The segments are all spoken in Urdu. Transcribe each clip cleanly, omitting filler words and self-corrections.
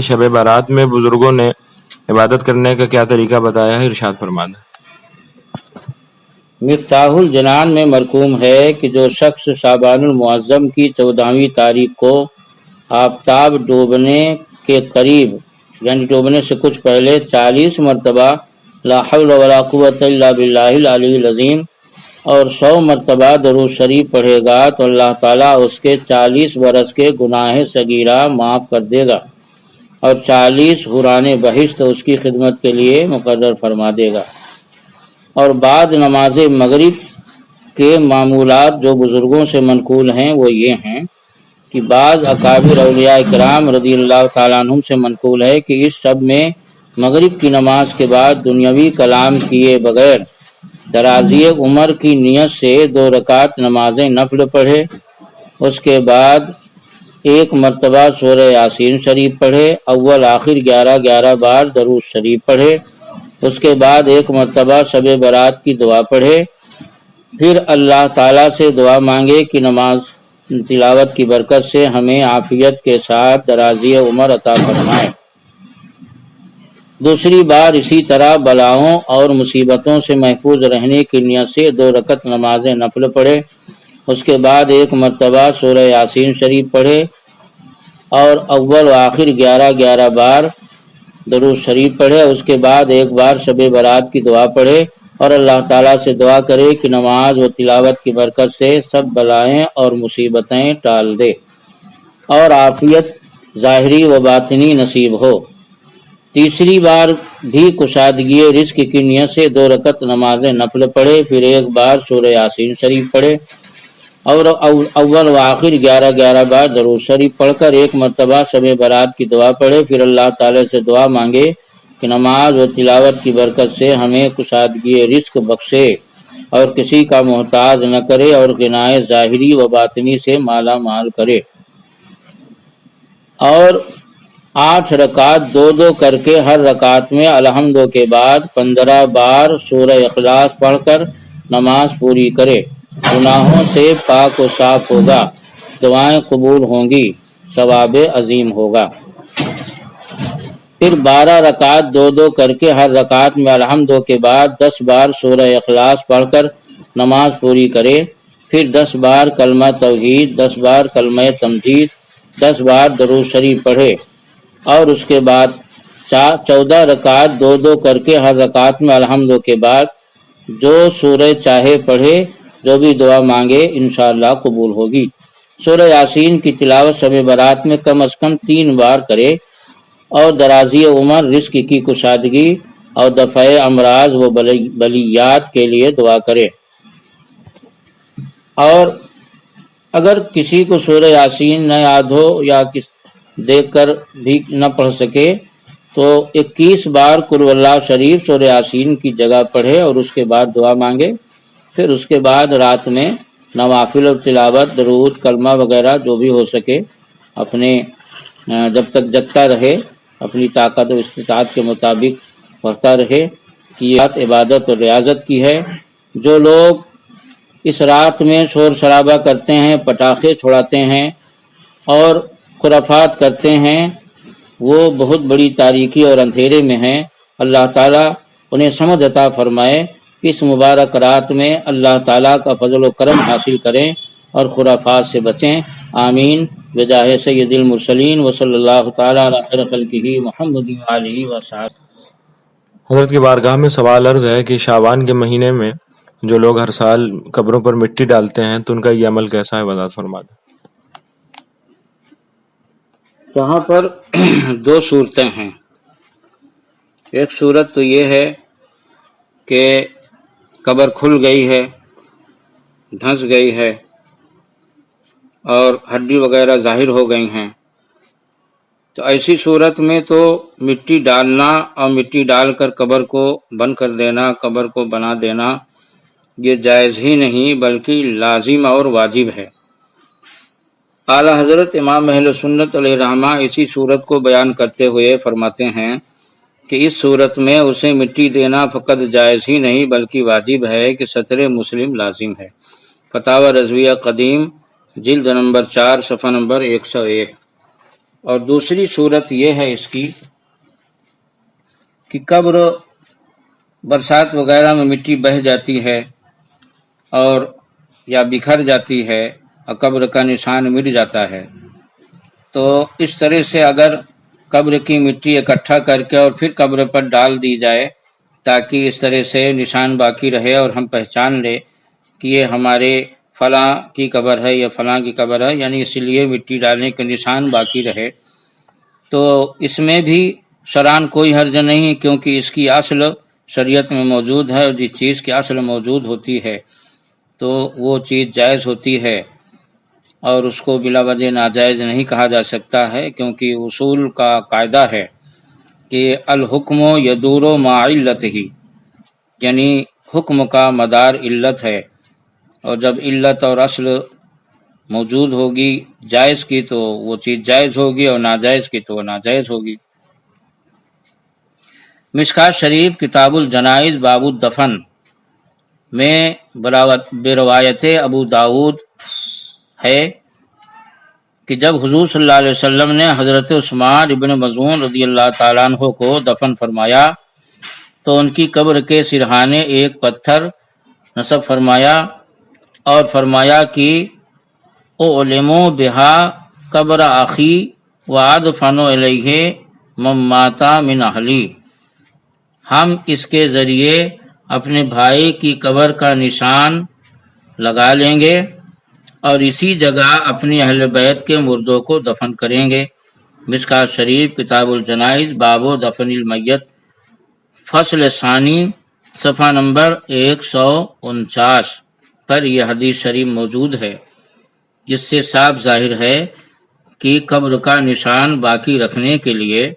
شب بارات میں بزرگوں نے عبادت کرنے کا کیا طریقہ بتایا ہے، ارشاد فرمانا۔ مفتاح الجنان میں مرقوم ہے کہ جو شخص شعبان المعظم کی 14ویں تاریخ کو آفتاب ڈوبنے کے قریب یعنی ڈوبنے سے کچھ پہلے 40 مرتبہ لا حول ولا قوت الا باللہ العلی العظیم اور 100 مرتبہ درود شریف پڑھے گا تو اللہ تعالیٰ اس کے 40 برس کے گناہ صغیرہ معاف کر دے گا اور 40 حوران بہشت اس کی خدمت کے لیے مقرر فرما دے گا۔ اور بعد نماز مغرب کے معمولات جو بزرگوں سے منقول ہیں وہ یہ ہیں کہ بعض اکابر اولیاء کرام رضی اللہ تعالیٰ عنہم سے منقول ہے کہ اس شب میں مغرب کی نماز کے بعد دنیاوی کلام کیے بغیر درازی عمر کی نیت سے 2 رکعت نماز نفل پڑھے، اس کے بعد 1 مرتبہ سورہ یاسین شریف پڑھے، اول آخر 11 بار درود شریف پڑھے، اس کے بعد 1 مرتبہ شب برات کی دعا پڑھے، پھر اللہ تعالیٰ سے دعا مانگے کہ نماز تلاوت کی برکت سے ہمیں عافیت کے ساتھ درازی عمر عطا فرمائے۔ دوسری بار اسی طرح بلاؤں اور مصیبتوں سے محفوظ رہنے کی نیت سے 2 رکعت نماز نفل پڑھے، اس کے بعد 1 مرتبہ سورہ یاسین شریف پڑھے اور اول و آخر 11 بار درود شریف پڑھے، اس کے بعد 1 بار شب برات کی دعا پڑھے اور اللہ تعالیٰ سے دعا کرے کہ نماز و تلاوت کی برکت سے سب بلائیں اور مصیبتیں ٹال دے اور عافیت ظاہری و باطنی نصیب ہو۔ تیسری بار بھی کشادگی رزق کی نیت سے 2 رکعت نماز نفل پڑھے، پھر 1 بار سورہ یاسین شریف پڑھے اور اول و آخر 11 بار درود شریف پڑھ کر 1 مرتبہ شب برات کی دعا پڑھے، پھر اللہ تعالی سے دعا مانگے کہ نماز و تلاوت کی برکت سے ہمیں کشادگی رزق بخشے اور کسی کا محتاج نہ کرے اور غنائے ظاہری و باطنی سے مالا مال کرے، اور 8 رکعت 2 کر کے ہر رکعت میں الحمد کے بعد 15 بار سورہ اخلاص پڑھ کر نماز پوری کرے، گناہوں سے پاک و صاف ہوگا، دعائیں قبول ہوں گی، ثواب عظیم ہوگا۔ پھر 12 رکعت 2 کر کے ہر رکعت میں الحمد کے بعد 10 بار سورہ اخلاص پڑھ کر نماز پوری کرے، پھر 10 بار کلمہ توحید، 10 بار کلمہ تمجید، 10 بار درود شریف پڑھے اور اس کے بعد 14 رکعت 2 کر کے ہر رکعت میں الحمد کے بعد جو سورہ چاہے پڑھے، جو بھی دعا مانگے انشاءاللہ قبول ہوگی۔ سورہ یاسین کی تلاوت شب برات میں کم از کم 3 بار کرے اور درازی عمر، رزق کی کشادگی اور دفع امراض و بلیات کے لیے دعا کرے۔ اور اگر کسی کو سورہ یاسین نہ یاد ہو یا دیکھ کر بھی نہ پڑھ سکے تو 21 بار قل اللہ شریف سورہ یاسین کی جگہ پڑھے اور اس کے بعد دعا مانگے، پھر اس کے بعد رات میں نوافل اور تلاوت، درود، کلمہ وغیرہ جو بھی ہو سکے اپنے جب تک جگتا رہے اپنی طاقت و استطاعت کے مطابق پڑھتا رہے کہ یہ رات عبادت اور ریاضت کی ہے۔ جو لوگ اس رات میں شور شرابہ کرتے ہیں، پٹاخے چھوڑاتے ہیں اور خرافات کرتے ہیں، وہ بہت بڑی تاریکی اور اندھیرے میں ہیں۔ اللہ تعالیٰ انہیں سمجھ عطا فرمائے کہ اس مبارک رات میں اللہ تعالیٰ کا فضل و کرم حاصل کریں اور خرافات سے بچیں۔ آمین بجاہ سید المرسلین وصلی اللہ تعالیٰ علی خیر خلقہ محمد وآلہ وصحبہ۔ حضرت کی بارگاہ میں سوال عرض ہے کہ شعبان کے مہینے میں جو لوگ ہر سال قبروں پر مٹی ڈالتے ہیں تو ان کا یہ عمل کیسا ہے، وضاحت فرما دیں۔ یہاں پر 2 صورتیں ہیں۔ ایک صورت تو یہ ہے کہ قبر کھل گئی ہے، دھنس گئی ہے اور ہڈی وغیرہ ظاہر ہو گئی ہیں، تو ایسی صورت میں تو مٹی ڈالنا اور مٹی ڈال کر قبر کو بند کر دینا، قبر کو بنا دینا، یہ جائز ہی نہیں بلکہ لازم اور واجب ہے۔ اعلیٰ حضرت امام اہل سنت علیہ رحمہ اسی صورت کو بیان کرتے ہوئے فرماتے ہیں کہ اس صورت میں اسے مٹی دینا فقط جائز ہی نہیں بلکہ واجب ہے کہ ستر مسلم لازم ہے۔ فتاوی رضویہ قدیم جلد نمبر 4 صفحہ نمبر 101۔ اور دوسری صورت یہ ہے اس کی کہ قبر برسات وغیرہ میں مٹی بہہ جاتی ہے اور یا بکھر جاتی ہے اور قبر کا نشان مٹ جاتا ہے، تو اس طرح سے اگر قبر کی مٹی اکٹھا کر کے اور پھر قبر پر ڈال دی جائے تاکہ اس طرح سے نشان باقی رہے اور ہم پہچان لیں کہ یہ ہمارے فلاں کی قبر ہے یا فلاں کی قبر ہے، یعنی اس لیے مٹی ڈالنے کے نشان باقی رہے، تو اس میں بھی شرعاً کوئی حرج نہیں، کیونکہ اس کی اصل شریعت میں موجود ہے، اور جس چیز کی اصل موجود ہوتی ہے تو وہ چیز جائز ہوتی ہے، اور اس کو بلا وجہ ناجائز نہیں کہا جا سکتا ہے، کیونکہ اصول کا قاعدہ ہے کہ الحکم یدور مع علتہ، یعنی حکم کا مدار علت ہے، اور جب علت اور اصل موجود ہوگی جائز کی تو وہ چیز جائز ہوگی، اور ناجائز کی تو وہ ناجائز ہوگی۔ مشکوٰۃ شریف کتاب الجنائز باب الدفن میں بروایت ابو داود ہے کہ جب حضور صلی اللہ علیہ وسلم نے حضرت عثمان ابن مظعون رضی اللہ تعالیٰ عنہ کو دفن فرمایا تو ان کی قبر کے سرہانے ایک پتھر نصب فرمایا اور فرمایا کہ اعلموا بہا قبر اخی وادفن الیہ من مات من اہلی، ہم اس کے ذریعے اپنے بھائی کی قبر کا نشان لگا لیں گے اور اسی جگہ اپنی اہل بیت کے مردوں کو دفن کریں گے۔ مشکوٰۃ شریف کتاب الجنائز باب دفن المیت فصل ثانی صفحہ نمبر 149 پر یہ حدیث شریف موجود ہے، جس سے صاف ظاہر ہے کہ قبر کا نشان باقی رکھنے کے لیے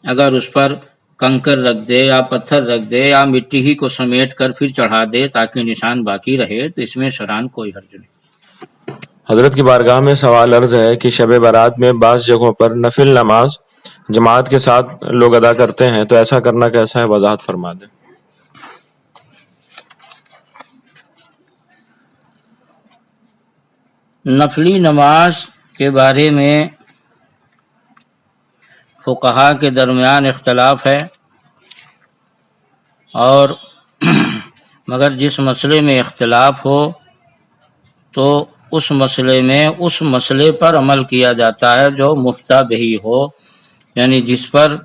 اگر اس پر کنکر رکھ دے یا پتھر رکھ دے یا مٹی ہی کو سمیٹ کر پھر چڑھا دے تاکہ نشان باقی رہے تو اس میں شرعاً کوئی حرج نہیں۔ حضرت کی بارگاہ میں سوال عرض ہے کہ شب برات میں بعض جگہوں پر نفل نماز جماعت کے ساتھ لوگ ادا کرتے ہیں، تو ایسا کرنا کیسا ہے، وضاحت فرما دیں۔ نفلی نماز کے بارے میں فقہا کے درمیان اختلاف ہے، اور مگر جس مسئلے میں اختلاف ہو تو اس مسئلے میں اس مسئلے پر عمل کیا جاتا ہے جو مفتیٰ بہی ہو، یعنی جس پر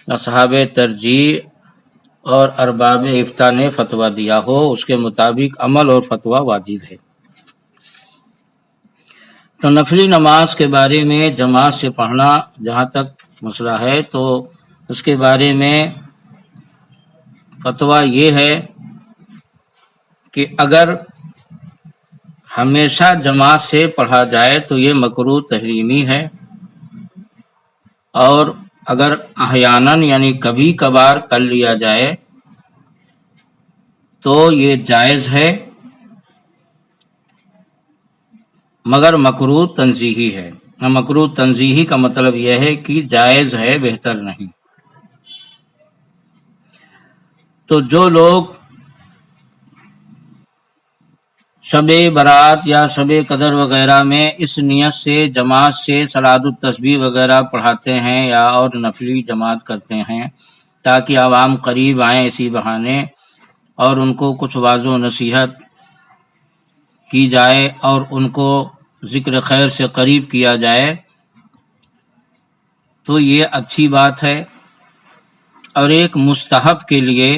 اصحاب ترجیح اور ارباب افتاء نے فتویٰ دیا ہو، اس کے مطابق عمل اور فتویٰ واجب ہے۔ تو نفلی نماز کے بارے میں جماعت سے پڑھنا جہاں تک مسئلہ ہے تو اس کے بارے میں فتویٰ یہ ہے کہ اگر ہمیشہ جماعت سے پڑھا جائے تو یہ مکروہ تحریمی ہے، اور اگر احیاناً یعنی کبھی کبھار کر لیا جائے تو یہ جائز ہے، مگر مکروہ تنزیہی ہے۔ مکروہ تنزیہی کا مطلب یہ ہے کہ جائز ہے، بہتر نہیں۔ تو جو لوگ شب برات یا شب قدر وغیرہ میں اس نیت سے جماعت سے صلاۃ التسبیح وغیرہ پڑھاتے ہیں یا اور نفلی جماعت کرتے ہیں تاکہ عوام قریب آئیں اسی بہانے اور ان کو کچھ واعظ و نصیحت کی جائے اور ان کو ذکر خیر سے قریب کیا جائے، تو یہ اچھی بات ہے، اور ایک مستحب کے لیے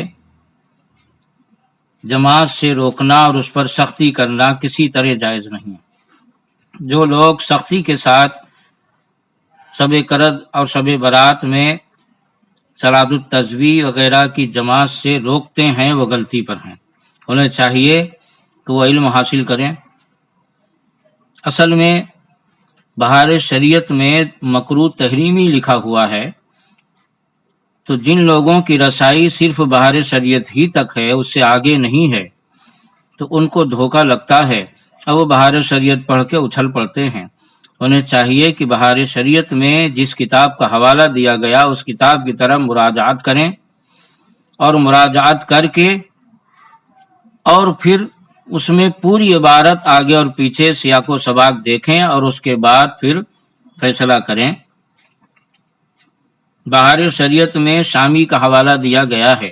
جماعت سے روکنا اور اس پر سختی کرنا کسی طرح جائز نہیں۔ جو لوگ سختی کے ساتھ شب قدر اور شب برات میں صلاۃ التسبیح وغیرہ کی جماعت سے روکتے ہیں وہ غلطی پر ہیں، انہیں چاہیے کہ وہ علم حاصل کریں۔ اصل میں بہار شریعت میں مکروہ تحریمی لکھا ہوا ہے، تو جن لوگوں کی رسائی صرف بہار شریعت ہی تک ہے، اس سے آگے نہیں ہے، تو ان کو دھوکہ لگتا ہے اور وہ بہار شریعت پڑھ کے اچھل پڑتے ہیں۔ انہیں چاہیے کہ بہار شریعت میں جس کتاب کا حوالہ دیا گیا اس کتاب کی طرف مراجعات کریں، اور مراجعات کر کے اور پھر اس میں پوری عبارت آگے اور پیچھے سیاق و سباق دیکھیں اور اس کے بعد پھر فیصلہ کریں بہار شریعت میں شامی کا حوالہ دیا گیا ہے،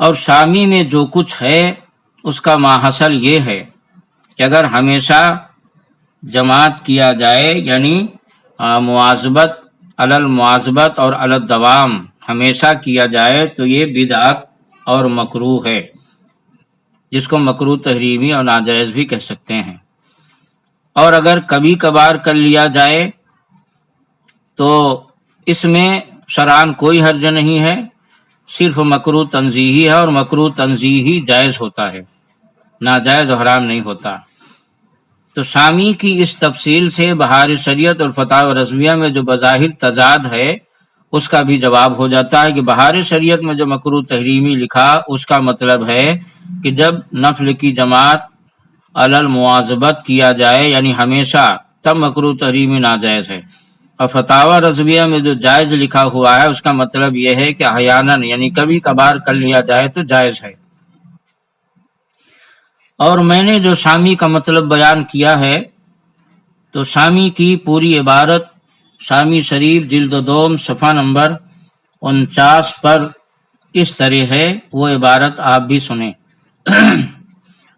اور شامی میں جو کچھ ہے اس کا ماحصل یہ ہے کہ اگر ہمیشہ جماعت کیا جائے، یعنی مواظبت علی المواظبت اور علی الدوام ہمیشہ کیا جائے، تو یہ بدعت اور مکروہ ہے، جس کو مکروہ تحریمی اور ناجائز بھی کہہ سکتے ہیں۔ اور اگر کبھی کبھار کر لیا جائے تو اس میں شرعاً کوئی حرج نہیں ہے، صرف مکروہ تنزیہی ہے، اور مکروہ تنزیہی جائز ہوتا ہے، ناجائز و حرام نہیں ہوتا۔ تو شامی کی اس تفصیل سے بہار شریعت اور فتاوی رضویہ میں جو بظاہر تضاد ہے اس کا بھی جواب ہو جاتا ہے کہ بہار شریعت میں جو مکروہ تحریمی لکھا اس کا مطلب ہے کہ جب نفل کی جماعت علی المواظبت کیا جائے، یعنی ہمیشہ، تب مکروہ تحریمی ناجائز ہے۔ اور فتاوی رضویہ میں جو جائز لکھا ہوا ہے اس کا مطلب یہ ہے کہ احیاناً، یعنی کبھی کبھار کر لیا جائے تو جائز ہے۔ اور میں نے جو شامی کا مطلب بیان کیا ہے، تو شامی کی پوری عبارت شامی شریف جلد دوم صفحہ نمبر 49 پر اس طرح ہے، وہ عبارت آپ بھی سنیں۔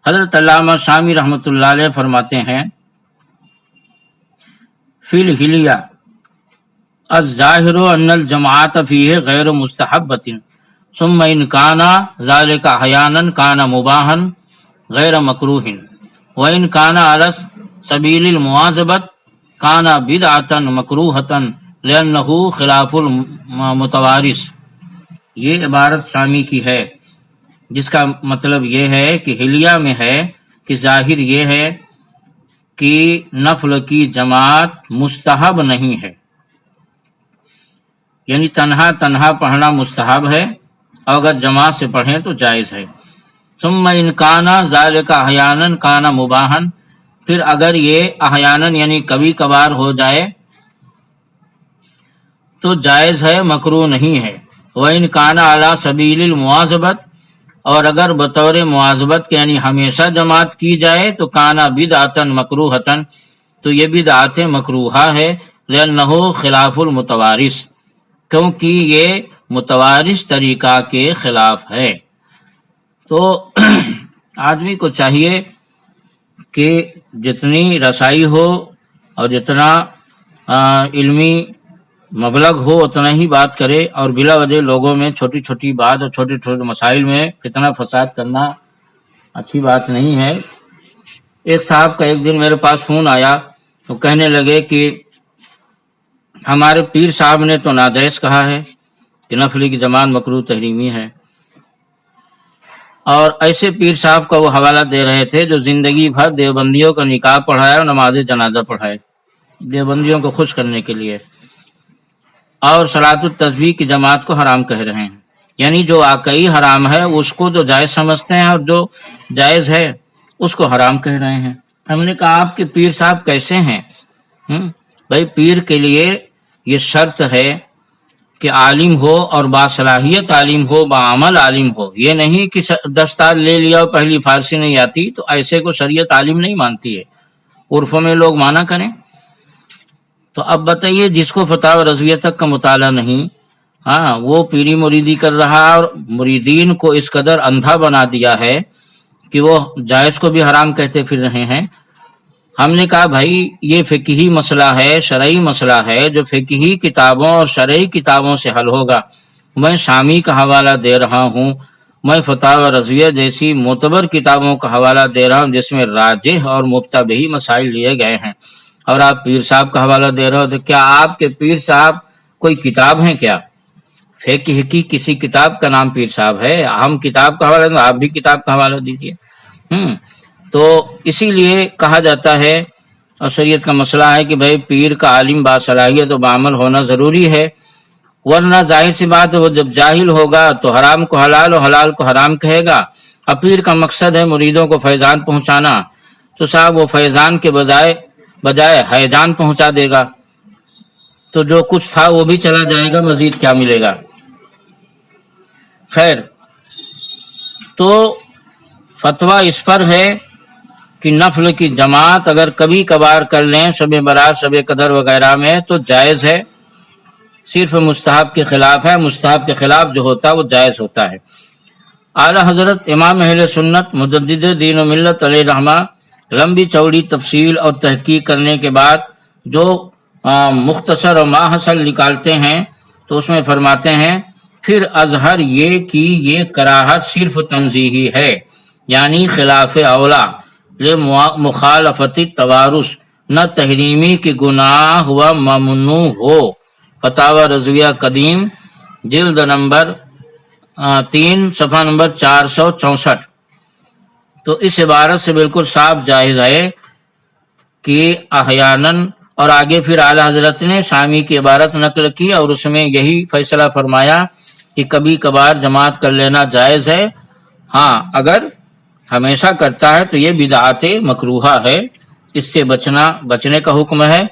حضرت علامہ شامی رحمۃ اللہ علیہ فرماتے ہیں، فی الحلیہ الظاہر ان الجماعت فیہ غیر مستحبۃ ثم ان کان ذلک احیانا کان مباحا غیر مکروہ وان کان علی سبیل المواظبۃ کان بدعۃ مکروہۃ لأنہ خلاف المتوارث۔ یہ عبارت شامی کی ہے، جس کا مطلب یہ ہے کہ حلیہ میں ہے کہ ظاہر یہ ہے کہ نفل کی جماعت مستحب نہیں ہے، یعنی تنہا تنہا پڑھنا مستحب ہے، اور اگر جماعت سے پڑھیں تو جائز ہے۔ ثم ان کان ذالک احیانا کان مباحا، پھر اگر یہ احیانا یعنی کبھی کبھار ہو جائے تو جائز ہے، مکروہ نہیں ہے۔ وان کان علی سبیل المواظبۃ، اور اگر بطور مواظبت کے یعنی ہمیشہ جماعت کی جائے تو کانا بدعۃ مکروہۃ، تو یہ بدعت مکروہہ ہے، لأنہ خلاف المتوارث، کیونکہ یہ متوارث طریقہ کے خلاف ہے۔ تو آدمی کو چاہیے کہ جتنی رسائی ہو اور جتنا علمی مبلغ ہو اتنا ہی بات کرے، اور بلا وجہ لوگوں میں چھوٹی چھوٹی بات اور چھوٹے چھوٹے مسائل میں فتنہ فساد کرنا اچھی بات نہیں ہے۔ ایک صاحب کا ایک دن میرے پاس فون آیا، تو کہنے لگے کہ ہمارے پیر صاحب نے تو ناجائز کہا ہے کہ نفل کی جماعت مکروہ تحریمی ہے، اور ایسے پیر صاحب کا وہ حوالہ دے رہے تھے جو زندگی بھر دیوبندیوں کا نکاح پڑھائے اور نماز جنازہ پڑھائے، دیوبندیوں کو خوش کرنے کے لیے، اور صلاۃ التسبیح کی جماعت کو حرام کہہ رہے ہیں، یعنی جو واقعی حرام ہے اس کو تو جائز سمجھتے ہیں، اور جو جائز ہے اس کو حرام کہہ رہے ہیں۔ ہم نے کہا آپ کے پیر صاحب کیسے ہیں؟ بھائی پیر کے لیے یہ شرط ہے کہ عالم ہو اور باصلاحیت عالم ہو، بعمل عالم ہو، یہ نہیں کہ 10 سال لے لیا اور پہلی فارسی نہیں آتی تو ایسے کو شریعت عالم نہیں مانتی ہے، عرفوں میں لوگ مانا کریں۔ تو اب بتائیے، جس کو فتاوی رضویہ تک کا مطالعہ نہیں، وہ پیری مریدی کر رہا اور مریدین کو اس قدر اندھا بنا دیا ہے کہ وہ جائز کو بھی حرام کہتے پھر رہے ہیں۔ ہم نے کہا بھائی یہ فقہی مسئلہ ہے، شرعی مسئلہ ہے، جو فقہی کتابوں اور شرعی کتابوں سے حل ہوگا۔ میں شامی کا حوالہ دے رہا ہوں، میں فتاوی رضویہ جیسی معتبر کتابوں کا حوالہ دے رہا ہوں جس میں راجح اور مفتبہی مسائل لیے گئے ہیں، اور آپ پیر صاحب کا حوالہ دے رہے ہو، تو کیا آپ کے پیر صاحب کوئی کتاب ہیں کیا؟ فقہ کی کسی کتاب کا نام پیر صاحب ہے؟ ہم کتاب کا حوالہ دیں، آپ بھی کتاب کا حوالہ دیجیے۔ تو اسی لیے کہا جاتا ہے، اور شریعت کا مسئلہ ہے کہ بھائی پیر کا عالم باصلاحیت و بعمل ہونا ضروری ہے، ورنہ ظاہر سی بات ہے وہ جب جاہل ہوگا تو حرام کو حلال اور حلال کو حرام کہے گا۔ اب پیر کا مقصد ہے مریدوں کو فیضان پہنچانا، تو صاحب وہ فیضان کے بجائے حیضان پہنچا دے گا، تو جو کچھ تھا وہ بھی چلا جائے گا، مزید کیا ملے گا؟ خیر، تو فتویٰ اس پر ہے کہ نفل کی جماعت اگر کبھی کبھار کر لیں، شب برات، شب قدر وغیرہ میں، تو جائز ہے، صرف مستحب کے خلاف ہے، مستحب کے خلاف جو ہوتا ہے وہ جائز ہوتا ہے۔ اعلیٰ حضرت امام اہل سنت مجدد دین و ملت علیہ رحمہ لمبی چوڑی تفصیل اور تحقیق کرنے کے بعد جو مختصر اور ماحصل نکالتے ہیں تو اس میں فرماتے ہیں پھر اظہر یہ کہ یہ کراہت صرف تنزیہی ہے، یعنی خلاف اولا مخالفت توارث، نہ تحریمی کی گناہ و ممنوع ہو۔ فتاوی رضویہ قدیم جلد نمبر 3 صفحہ نمبر 464۔ تو اس عبارت سے بالکل صاف جائز ہے کہ احیاناً، اور آگے پھر اعلیٰ حضرت نے شامی کی عبارت نقل کی اور اس میں یہی فیصلہ فرمایا کہ کبھی کبھار جماعت کر لینا جائز ہے، ہاں اگر ہمیشہ کرتا ہے تو یہ بدعت مکروہہ ہے، اس سے بچنے کا حکم ہے۔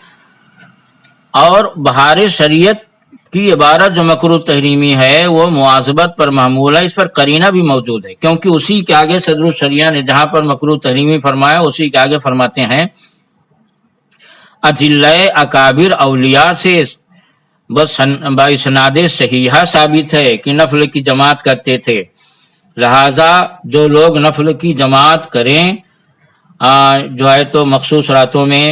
اور بہار شریعت کی عبارت جو مکروہ تحریمی ہے وہ مواظبت پر محمول ہے، اس پر قرینہ بھی موجود ہے، کیونکہ اسی کے آگے صدر الشریعہ نے جہاں پر مکروہ تحریمی فرمایا اسی کے آگے فرماتے ہیں اجلۂ اکابر اولیاء سے باسناد صحیحہ ثابت ہے کہ نفل کی جماعت کرتے تھے، لہذا جو لوگ نفل کی جماعت کریں جو ہے تو مخصوص راتوں میں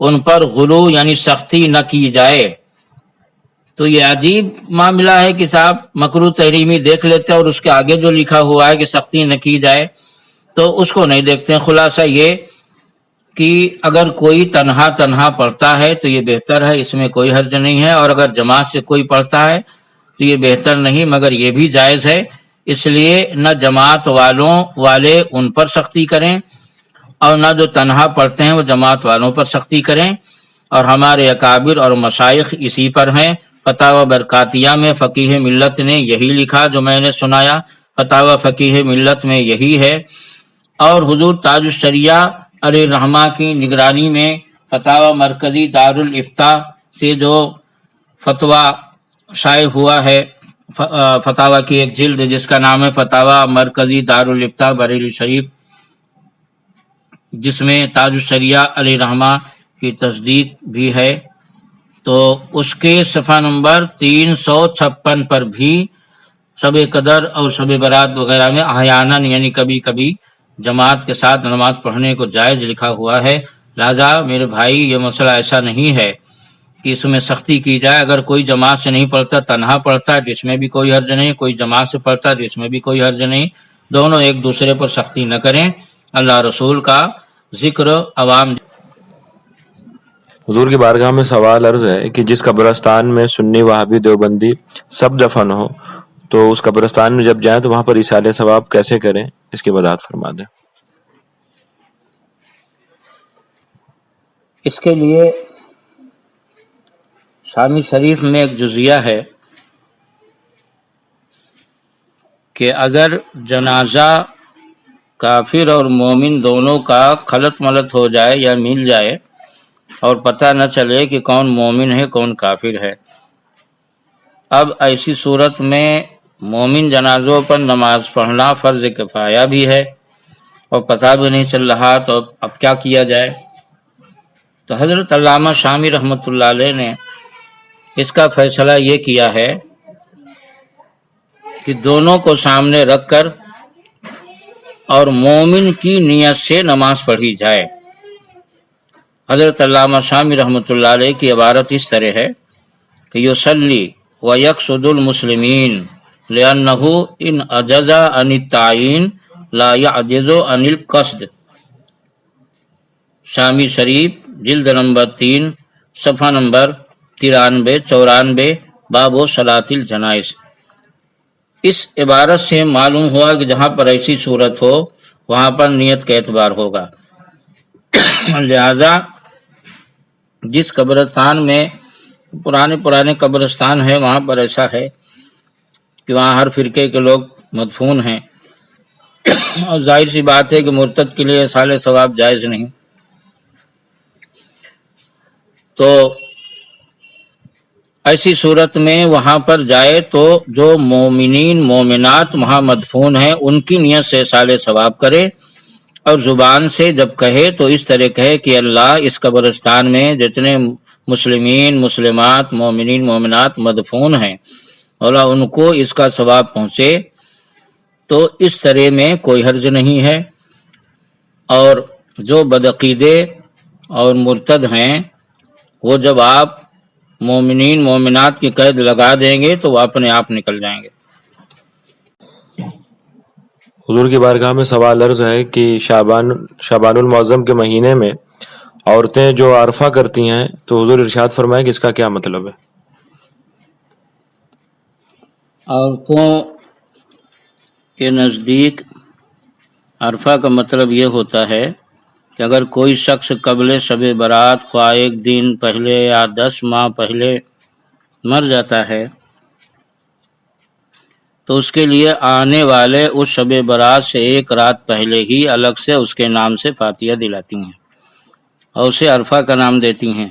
ان پر غلو یعنی سختی نہ کی جائے۔ تو یہ عجیب معاملہ ہے کہ صاحب مکروہ تحریمی دیکھ لیتے ہیں اور اس کے آگے جو لکھا ہوا ہے کہ سختی نہ کی جائے تو اس کو نہیں دیکھتے ہیں۔ خلاصہ یہ کہ اگر کوئی تنہا پڑھتا ہے تو یہ بہتر ہے، اس میں کوئی حرج نہیں ہے، اور اگر جماعت سے کوئی پڑھتا ہے تو یہ بہتر نہیں مگر یہ بھی جائز ہے۔ اس لیے نہ جماعت والے ان پر سختی کریں اور نہ جو تنہا پڑھتے ہیں وہ جماعت والوں پر سختی کریں، اور ہمارے اکابر اور مشائخ اسی پر ہیں۔ فتاوی برکاتیہ میں فقیہ ملت نے یہی لکھا جو میں نے سنایا، فتاوی فقیہ ملت میں یہی ہے، اور حضور تاج الشریعہ علیہ رحمہ کی نگرانی میں فتاوی مرکزی دارالافتاء سے جو فتویٰ شائع ہوا ہے، فتاوی کی ایک جلد جس کا نام ہے فتاوی مرکزی دارالافتاء بریلی شریف، جس میں تاج الشریعہ علیہ رحمہ کی تصدیق بھی ہے، تو اس کے صفحہ نمبر 356 پر بھی شب قدر اور شب برات وغیرہ میں احیاناً یعنی کبھی کبھی جماعت کے ساتھ نماز پڑھنے کو جائز لکھا ہوا ہے۔ لہذا میرے بھائی یہ مسئلہ ایسا نہیں ہے کہ اس میں سختی کی جائے، اگر کوئی جماعت سے نہیں پڑھتا تنہا پڑھتا ہے تو اس میں بھی کوئی حرج نہیں، کوئی جماعت سے پڑھتا ہے تو اس میں بھی کوئی حرج نہیں، دونوں ایک دوسرے پر سختی نہ کریں۔ اللہ رسول کا ذکر عوام۔ حضور کی بارگاہ میں سوال عرض ہے کہ جس قبرستان میں سنی وہابی دیوبندی سب دفن ہو تو اس قبرستان میں جب جائیں تو وہاں پر ایصال ثواب کیسے کریں، اس کی وضاحت فرما دیں۔ اس کے لیے شامی شریف میں ایک جزیہ ہے کہ اگر جنازہ کافر اور مومن دونوں کا خلط ملط ہو جائے یا مل جائے اور پتہ نہ چلے کہ کون مومن ہے کون کافر ہے، اب ایسی صورت میں مومن جنازوں پر نماز پڑھنا فرض کفایہ بھی ہے اور پتہ بھی نہیں چل رہا، تو اب کیا کیا جائے؟ تو حضرت علامہ شامی رحمۃ اللہ علیہ نے اس کا فیصلہ یہ کیا ہے کہ دونوں کو سامنے رکھ کر اور مومن کی نیت سے نماز پڑھی جائے۔ حضرت علامہ شامی رحمۃ اللہ علیہ کی عبارت اس طرح ہے کہ یصلی ویقصد المسلمین لأنہ ان عجز عن التعین لا یعجز عن القصد۔ شامی شریف جلد نمبر 3 صفحہ نمبر 93-94 باب صلاۃ الجنائز۔ اس عبارت سے معلوم ہوا کہ جہاں پر ایسی صورت ہو وہاں پر نیت کا اعتبار ہوگا، لہذا جس قبرستان میں پرانے قبرستان ہیں وہاں پر ایسا ہے کہ وہاں ہر فرقے کے لوگ مدفون ہیں، اور ظاہر سی بات ہے کہ مرتد کے لیے ایصال ثواب جائز نہیں، تو ایسی صورت میں وہاں پر جائے تو جو مومنین مومنات وہاں مدفون ہیں ان کی نیت سے ایصال ثواب کرے، اور زبان سے جب کہے تو اس طرح کہے کہ اللہ اس قبرستان میں جتنے مسلمین مسلمات مومنین مومنات مدفون ہیں، اور ان کو اس کا ثواب پہنچے، تو اس طرح میں کوئی حرج نہیں ہے۔ اور جو بدعقیدے اور مرتد ہیں، وہ جب آپ مومنین مومنات کی قید لگا دیں گے تو وہ اپنے آپ نکل جائیں گے۔ حضور کی بارگاہ میں سوال عرض ہے کہ شعبان المعظم کے مہینے میں عورتیں جو عرفہ کرتی ہیں تو حضور ارشاد فرمائے کہ اس کا کیا مطلب ہے؟ عورتوں کے نزدیک عرفہ کا مطلب یہ ہوتا ہے کہ اگر کوئی شخص قبل شب برات خواہ ایک دن پہلے یا 10 ماہ پہلے مر جاتا ہے تو اس کے لیے آنے والے اس شب برات سے ایک رات پہلے ہی الگ سے اس کے نام سے فاتحہ دلاتی ہیں اور اسے عرفہ کا نام دیتی ہیں۔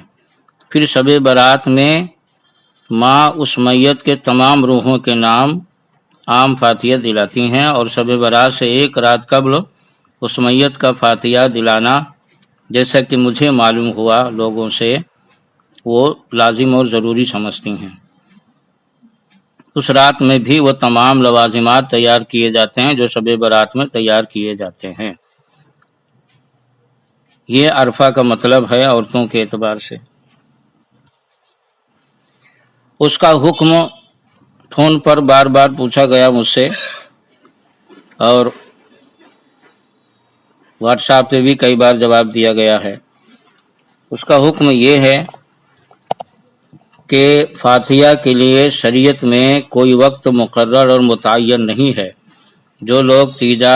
پھر شب برات میں ماں اس میت کے تمام روحوں کے نام عام فاتحہ دلاتی ہیں، اور شب برات سے ایک رات قبل اس میت کا فاتحہ دلانا، جیسا کہ مجھے معلوم ہوا لوگوں سے، وہ لازم اور ضروری سمجھتی ہیں۔ اس رات میں بھی وہ تمام لوازمات تیار کیے جاتے ہیں جو شب برات میں تیار کیے جاتے ہیں۔ یہ عرفہ کا مطلب ہے عورتوں کے اعتبار سے۔ اس کا حکم فون پر بار بار پوچھا گیا مجھ سے، اور واٹس ایپ پہ بھی کئی بار جواب دیا گیا ہے۔ اس کا حکم یہ ہے کہ فاتحہ کے لیے شریعت میں کوئی وقت مقرر اور متعین نہیں ہے۔ جو لوگ تیجا،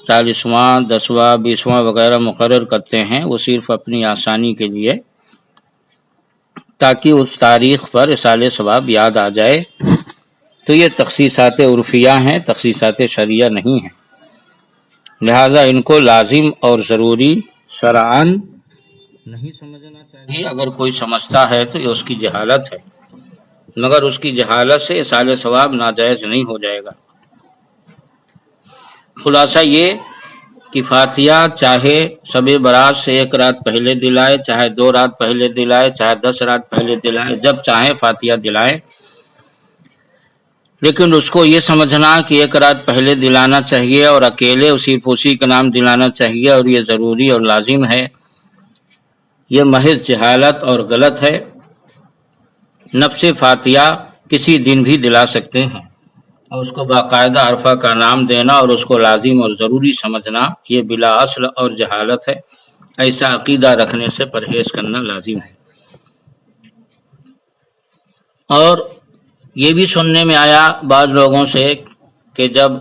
40واں، 10واں، 20واں وغیرہ مقرر کرتے ہیں وہ صرف اپنی آسانی کے لیے، تاکہ اس تاریخ پر اصالِ ثواب یاد آ جائے، تو یہ تخصیصات عرفیہ ہیں، تخصیصات شرعیہ نہیں ہیں، لہذا ان کو لازم اور ضروری شرعاً نہیں سمجھنا چاہیے۔ اگر کوئی سمجھتا ہے تو یہ اس کی جہالت ہے، مگر اس کی جہالت سے اصالِ ثواب ناجائز نہیں ہو جائے گا۔ خلاصہ یہ کہ فاتحہ چاہے شب برات سے ایک رات پہلے دلائے، چاہے 2 رات پہلے دلائے، چاہے 10 رات پہلے دلائے، جب چاہے فاتحہ دلائے، لیکن اس کو یہ سمجھنا کہ 1 رات پہلے دلانا چاہیے اور اکیلے اسی کا نام دلانا چاہیے اور یہ ضروری اور لازم ہے، یہ محض جہالت اور غلط ہے۔ نفس فاتحہ کسی دن بھی دلا سکتے ہیں، اور اس کو باقاعدہ عرفہ کا نام دینا اور اس کو لازم اور ضروری سمجھنا یہ بلا اصل اور جہالت ہے۔ ایسا عقیدہ رکھنے سے پرہیز کرنا لازم ہے۔ اور یہ بھی سننے میں آیا بعض لوگوں سے کہ جب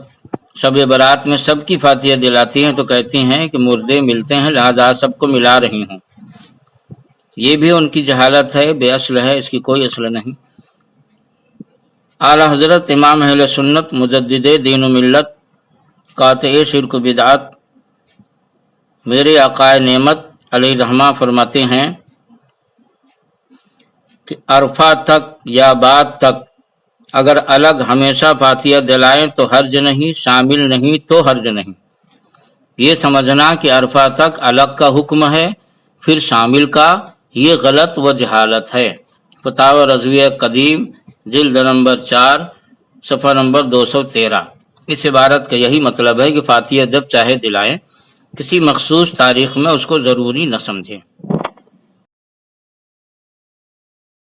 شب برات میں سب کی فاتحہ دلاتی ہیں تو کہتی ہیں کہ مردے ملتے ہیں لہذا سب کو ملا رہی ہوں۔ یہ بھی ان کی جہالت ہے، بے اصل ہے، اس کی کوئی اصل نہیں۔ اعلیٰ حضرت امام اہل سنت مجدد دین و ملت قاطع شرک و بدعت میرے آقائے نعمت علیہ رحمہ فرماتے ہیں کہ عرفہ تک یا بعد تک اگر الگ ہمیشہ فاتحہ دلائیں تو حرج نہیں، شامل نہیں تو حرج نہیں۔ یہ سمجھنا کہ عرفہ تک الگ کا حکم ہے پھر شامل کا، یہ غلط و جہالت ہے۔ فتاوی رضویہ قدیم جلد نمبر 4 صفحہ نمبر 213۔ اس عبارت کا یہی مطلب ہے کہ فاتحہ جب چاہے دلائیں، کسی مخصوص تاریخ میں اس کو ضروری نہ سمجھیں۔